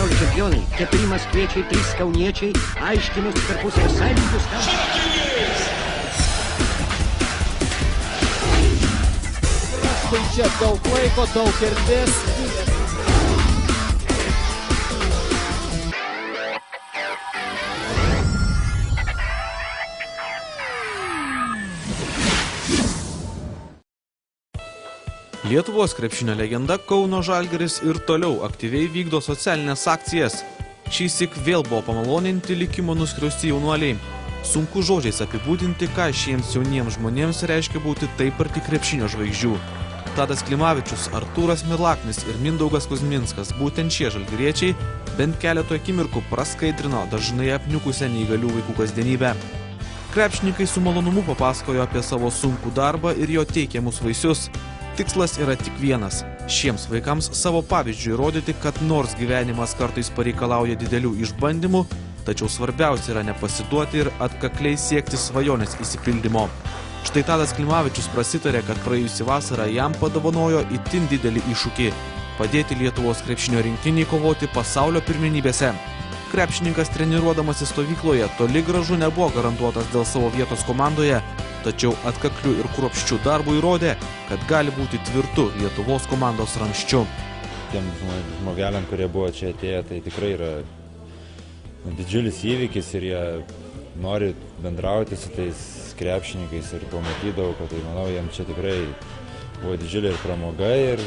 pasaulio čempionai, 4 maskviečiai, 3 kauniečiai, aiškinosi tarpusavio sąlygius. Štai čia daug laiko, daug erdvės. Lietuvos krepšinio legenda Kauno Žalgiris ir toliau aktyviai vykdo socialinės akcijas. Šįsyk vėl buvo pamaloninti likimo nuskriausti jaunuoliai. Sunku žodžiais apibūdinti, ką šiems jauniems žmonėms reiškia būti taip arti krepšinio žvaigždžių. Tadas Klimavičius, Artūras Milaknis ir Mindaugas Kuzminskas, būtent šie žalgiriečiai, bent keletą akimirkų praskaidrino dažnai apniukusią neįgalių vaikų kasdienybę. Krepšininkai su malonumu papasakojo apie savo sunkų darbą ir jo teikiamus vaisius. Tikslas yra tik vienas – šiems vaikams savo pavyzdžių įrodyti, kad nors gyvenimas kartais pareikalauja didelių išbandymų, tačiau svarbiausia yra nepasiduoti ir atkakliai siekti svajonės išsipildymo. Štai Tadas Klimavičius prasitarė, kad praėjusį vasarą jam padovanojo itin didelį iššūkį – padėti Lietuvos krepšinio rinktiniai kovoti pasaulio pirmenybėse. Krepšininkas treniruodamasis stovykloje toli gražu nebuvo garantuotas dėl savo vietos komandoje, tačiau atkaklių ir kruopščių darbų įrodė, kad gali būti tvirtu Lietuvos komandos ramsčiu. Tiem žmogeliam, kurie buvo čia atėję, tai tikrai yra didžiulis įvykis ir jie nori bendrauti su tais krepšininkais ir pamatydavau, kad tai, manau, jiems čia tikrai buvo didžiulė ir pramoga ir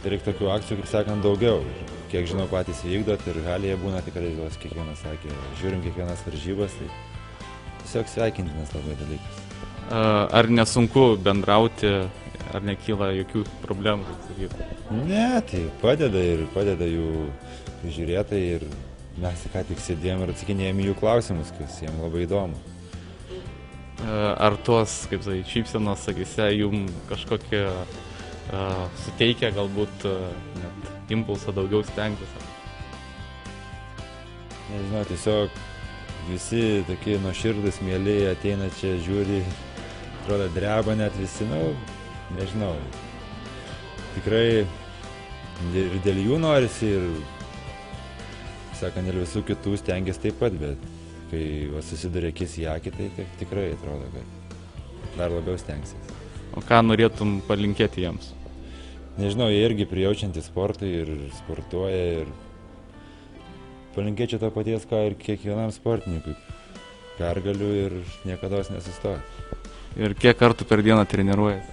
reikia tokių akcijų, kaip sakant, daugiau. Kiek žinau, patys vykdot ir halėje būna tikrai, kiekvienas sakė, žiūrim kiekvienas varžybas, tai tiesiog sveikintinas labai dalykas. Ar nesunku bendrauti, ar nekyla jokių problemų? Ne, tai padeda jų žiūrėtai ir mes ką tik sėdėjom ir atsakinėjom jų klausimus, kas jiems labai įdomu. Ar tos, kaip sakai, šypsenos akyse jums kažkokie suteikia galbūt net impulsą daugiau stengtis? Nežinau, tiesiog visi tokie nuoširdūs, mieli ateina čia, žiūri, atrodo dreba net visi, nežinau. Tikrai ir dėl jų norisi ir, sakant, ir visų kitų stengiasi taip pat, bet kai susiduria akis į akį, tai tikrai atrodo, kad dar labiau stengsis. O ką norėtum palinkėti jiems? Nežinau, jie irgi prijaučiantys sportui ir sportuoja ir palinkėčiau to paties, ką ir kiekvienam sportininkui. Pergalių ir niekados nesustoti. Ir kiek kartų per dieną treniruojate?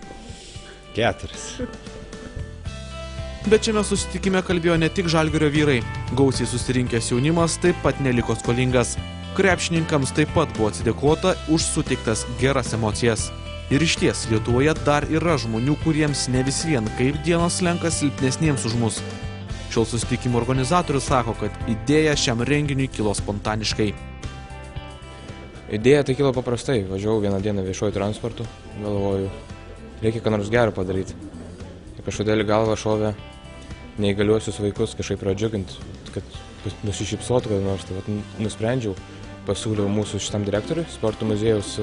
4. Bet šiame susitikime kalbėjo ne tik Žalgirio vyrai. Gausiai susirinkęs jaunimas taip pat neliko skolingas. Krepšininkams taip pat buvo atsidėkota už suteiktas geras emocijas. Ir išties, Lietuvoje dar yra žmonių, kuriems ne vis vien kaip dienos slenka silpnesniems už mus. Šio susitikimo organizatorius sako, kad idėja šiam renginiui kilo spontaniškai. Idėja tai kilo paprastai. Važiavau vieną dieną viešuoju transportu, galvoju, reikia ką nors gero padaryti. Ir kažkodėl į galvą šovė neįgaliuosius vaikus kažkaip pradžiuginti, kad nusišypsotų kad nors. Tai nusprendžiau, pasiūliau mūsų šitam direktoriui, sporto muziejaus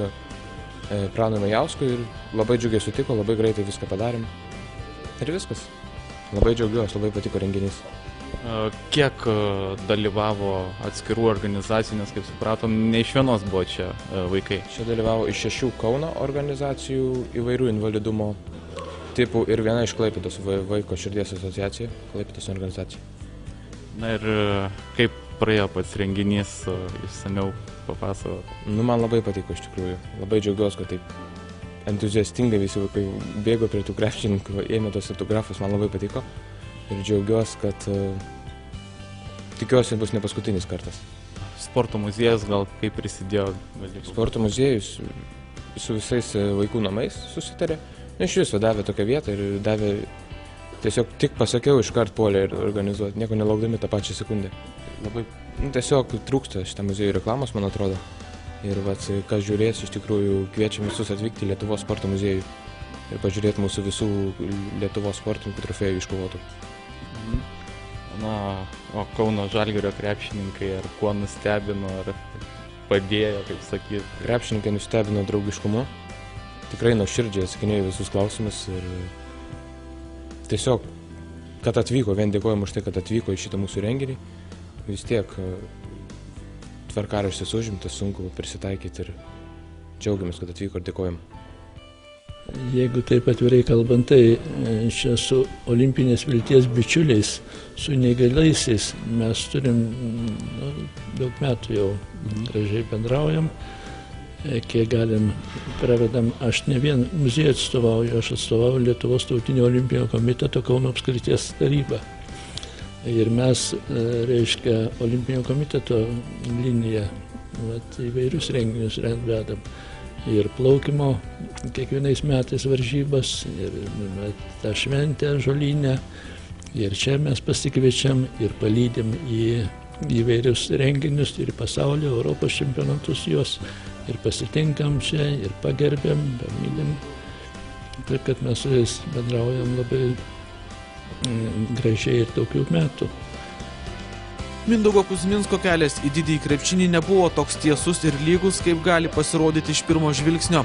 Pranui Majauskui ir labai džiugiai sutiko, labai greitai viską padarėm. Ir viskas. Labai džiaugiuosi, labai patiko renginys. Kiek dalyvavo atskirų organizacijų, nes kaip supratom, ne iš vienos buvo čia vaikai? Čia dalyvavo iš 6 Kauno organizacijų įvairių invalidumo tipų ir viena iš Klaipėdos vaiko širdies asociacija, Klaipėdos organizacija. Na ir kaip praėjo pats renginys, išsamiau papasakot? Man labai patiko iš tikrųjų. Labai džiaugiuosi, kad taip entuziastingai visi vaikai bėgo prie tų krepšininkų, ėmė tos autografus, man labai patiko. Ir džiaugiuosi, kad tikiuosi bus ne paskutinis kartas. Sporto muziejus gal kaip prisidėjo? Sporto muziejus su visais vaikų namais susitarė. Iš viso davė tokią vietą ir davė, tiesiog tik pasakiau, iškart puolė ir organizuoti, nieko nelaukdami tą pačią sekundę. Labai, tiesiog trūksta šitą muziejų reklamos, man atrodo. Ir kas žiūrės, iš tikrųjų kviečiam visus atvykti į Lietuvos sporto muziejų ir pažiūrėti mūsų visų Lietuvos sportininkų trofėjų iškovotų. Na, o Kauno Žalgirio krepšininkai ar kuo nustebino, ar padėjo, kaip sakyti? Krepšininkai nustebino draugiškumu. Tikrai nuoširdžiai atsakinėjo visus klausimus ir tiesiog kad atvyko, vien dėkojom už tai, kad atvyko į šitą mūsų renginį. Vis tiek tvarkaraštis užimtas, sunku prisitaikyti ir džiaugiamės, kad atvyko ir dėkojom. Jeigu taip atvirai kalbant, tai čia su olimpinės vilties bičiuliais, su neįgaliaisiais mes turim daug metų jau gražiai bendraujam, kiek galim pravedam. Aš ne vien muziejų atstovauju, aš atstovauju Lietuvos tautinio olimpinio komiteto Kauno apskrities tarybą. Ir mes, reiškia, olimpinio komiteto liniją, įvairius renginius vedam. Ir plaukimo kiekvienais metais varžybas, ir tą šventę žolinę. Ir čia mes pasikviečiam ir palydim į įvairius renginius, ir pasaulio, Europos čempionatus juos. Ir pasitinkam čia, ir pagerbiam, pamylim. Taip, kad mes su jais bendraujam labai gražiai ir daugiau metų. Mindaugo Kuzminsko kelias į didįjį krepšinį nebuvo toks tiesus ir lygus, kaip gali pasirodyti iš pirmo žvilgsnio.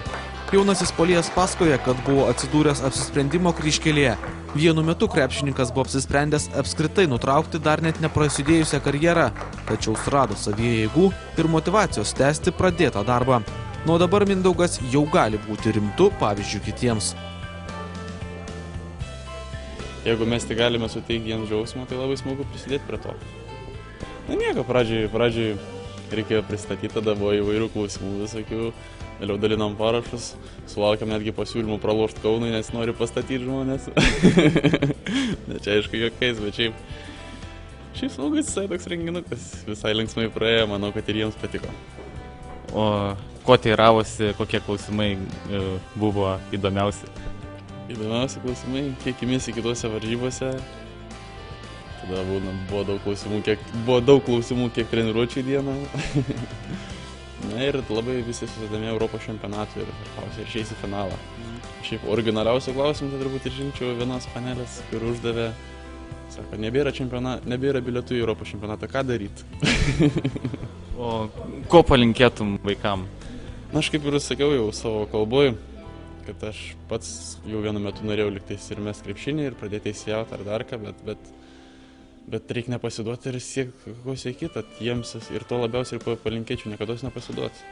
Jaunasis puolėjas pasakoja, kad buvo atsidūręs apsisprendimo kryžkelėje. Vienu metu krepšininkas buvo apsisprendęs apskritai nutraukti dar net neprasidėjusią karjerą, tačiau surado savyje jėgų ir motyvacijos tęsti pradėtą darbą. Nuo dabar Mindaugas jau gali būti rimtu pavyzdžiu kitiems. Jeigu mes tik galime suteikti jiems džiaugsmą, tai labai smagu prisidėti prie to. Na nieko, pradžiai reikėjo pristatyti, tada buvo įvairių klausimų visokių, vėliau dalinom parašus, sulaukėm netgi pasiūlymų pralošti Kaunui, nes nori pastatyti žmonės. Ne čia aišku juokais, bet šiaip smagus visai toks renginukas, visai linksmai praėjo, manau, kad ir jiems patiko. O ko teiravosi, kokie klausimai buvo įdomiausi? Įdomiausi klausimai, kiek įmėsi kitose varžybose. Tada buvo daug klausimų, kiek treniruočių į dieną. Na ir labai visi susidomėjo Europos čempionatui ir išeis į finalą. Šiaip originaliausių klausimų tai turbūt ir žinčiau vienas panelis, kur uždavė, sako, nebėra bilietų į Europos čempionatą, ką daryti? O ko palinkėtum vaikam? Na aš kaip ir sakiau jau savo kalboj, kad aš pats jau vienu metu norėjau liktais ir mes krepšinį ir pradėti įsijauti ar dar ką, bet reikia nepasiduoti ir siekti ko siekti, jiems ir to labiausiai ir palinkėčiau niekada nepasiduoti.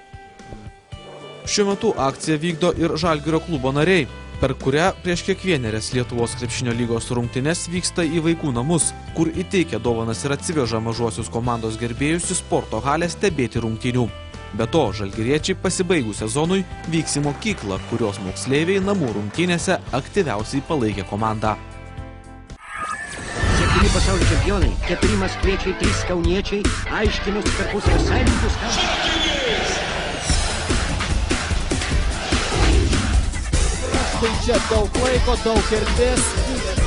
Šiuo metu akciją vykdo ir Žalgirio klubo nariai, per kurią prieš kiekvienerias Lietuvos krepšinio lygos rungtynes vyksta į vaikų namus, kur įteikia dovanas ir atsiveža mažuosius komandos gerbėjus į sporto halę stebėti rungtynių. Be to, žalgiriečiai pasibaigus sezonui vyks į mokyklą, kurios moksleiviai namų rungtynėse aktyviausiai palaikė komandą. 7 pasaulio čempionai, 4 maskviečiai, 3 kauniečiai, aiškinus tarpusavio sąjungininkus. Tai čia daug laiko, daug erdvės.